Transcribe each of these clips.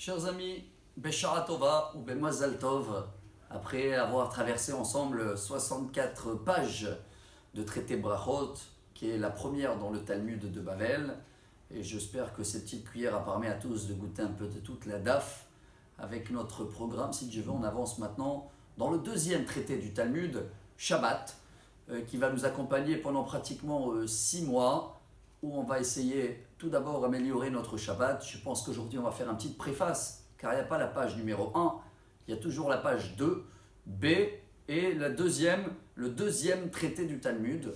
Chers amis, Beshara Tova ou Bemazal Tov, après avoir traversé ensemble 64 pages de traité Brachot, qui est la première dans le Talmud de Bavel, et j'espère que cette petite cuillère a permis à tous de goûter un peu de toute la DAF avec notre programme. Si Dieu veut, on avance maintenant dans le deuxième traité du Talmud, Shabbat, qui va nous accompagner pendant pratiquement 6 mois, où on va essayer tout d'abord d'améliorer notre Shabbat. Je pense qu'aujourd'hui on va faire une petite préface, car il n'y a pas la page numéro 1, il y a toujours la page 2, B, et le deuxième traité du Talmud,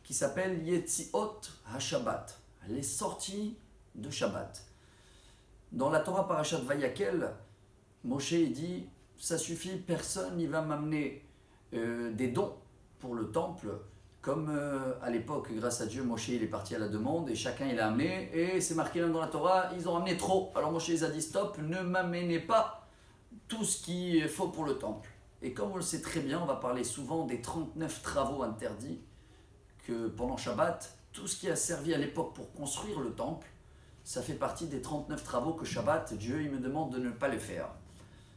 qui s'appelle Yetziot HaShabbat, les sorties de Shabbat. Dans la Torah Parashat Vayakel, Moshe dit, ça suffit, personne n'y va m'amener des dons pour le temple, comme à l'époque, grâce à Dieu, Moshe il est parti à la demande et chacun il a amené, et c'est marqué même dans la Torah, ils ont amené trop. Alors Moshe les a dit stop, ne m'amenez pas tout ce qu'il faut pour le temple. Et comme on le sait très bien, on va parler souvent des 39 travaux interdits, que pendant Shabbat, tout ce qui a servi à l'époque pour construire le temple, ça fait partie des 39 travaux que Shabbat, Dieu il me demande de ne pas les faire.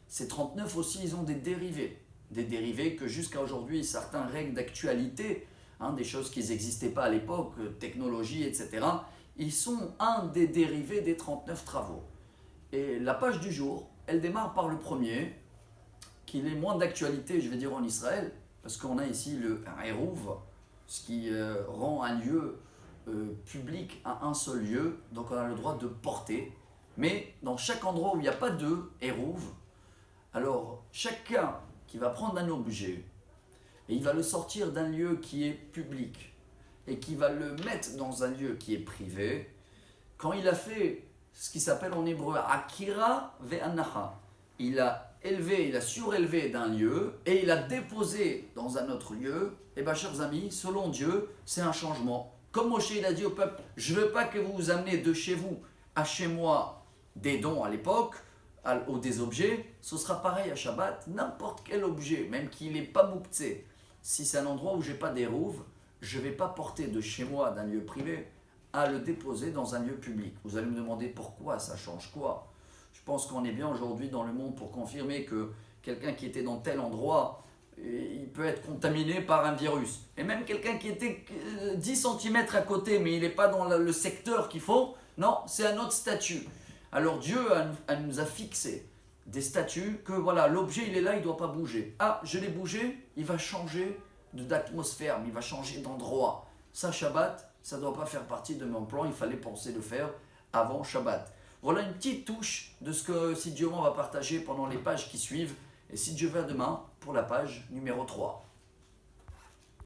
Ces 39 aussi, ils ont des dérivés que jusqu'à aujourd'hui, certains règles d'actualité, des choses qui n'existaient pas à l'époque, technologie, etc., ils sont un des dérivés des 39 travaux. Et la page du jour, elle démarre par le premier, qui est moins d'actualité, je vais dire, en Israël, parce qu'on a ici un Hérouv, ce qui rend un lieu public à un seul lieu, donc on a le droit de porter. Mais dans chaque endroit où il n'y a pas de Hérouv, alors chacun qui va prendre un objet, et il va le sortir d'un lieu qui est public, et qui va le mettre dans un lieu qui est privé, quand il a fait ce qui s'appelle en hébreu Akira ve'anacha, il a surélevé d'un lieu, et il a déposé dans un autre lieu, et bien chers amis, selon Dieu, c'est un changement. Comme Moshe il a dit au peuple, je ne veux pas que vous amenez de chez vous à chez moi des dons à l'époque, ou des objets, ce sera pareil à Shabbat, n'importe quel objet, même qu'il n'est pas mouktsé. Si c'est un endroit où je n'ai pas d'hérouv, je ne vais pas porter de chez moi, d'un lieu privé, à le déposer dans un lieu public. Vous allez me demander pourquoi, ça change quoi? Je pense qu'on est bien aujourd'hui dans le monde pour confirmer que quelqu'un qui était dans tel endroit, il peut être contaminé par un virus. Et même quelqu'un qui était 10 cm à côté, mais il n'est pas dans le secteur qu'il faut, non, c'est un autre statut. Alors Dieu nous a fixé des statuts que voilà, l'objet il est là, il ne doit pas bouger. Ah, je l'ai bougé, il va changer d'atmosphère, il va changer d'endroit. Ça, Shabbat, ça ne doit pas faire partie de mon plan, il fallait penser le faire avant Shabbat. Voilà une petite touche de ce que si Dieu on va partager pendant les pages qui suivent. Et si Dieu veut demain, pour la page numéro 3.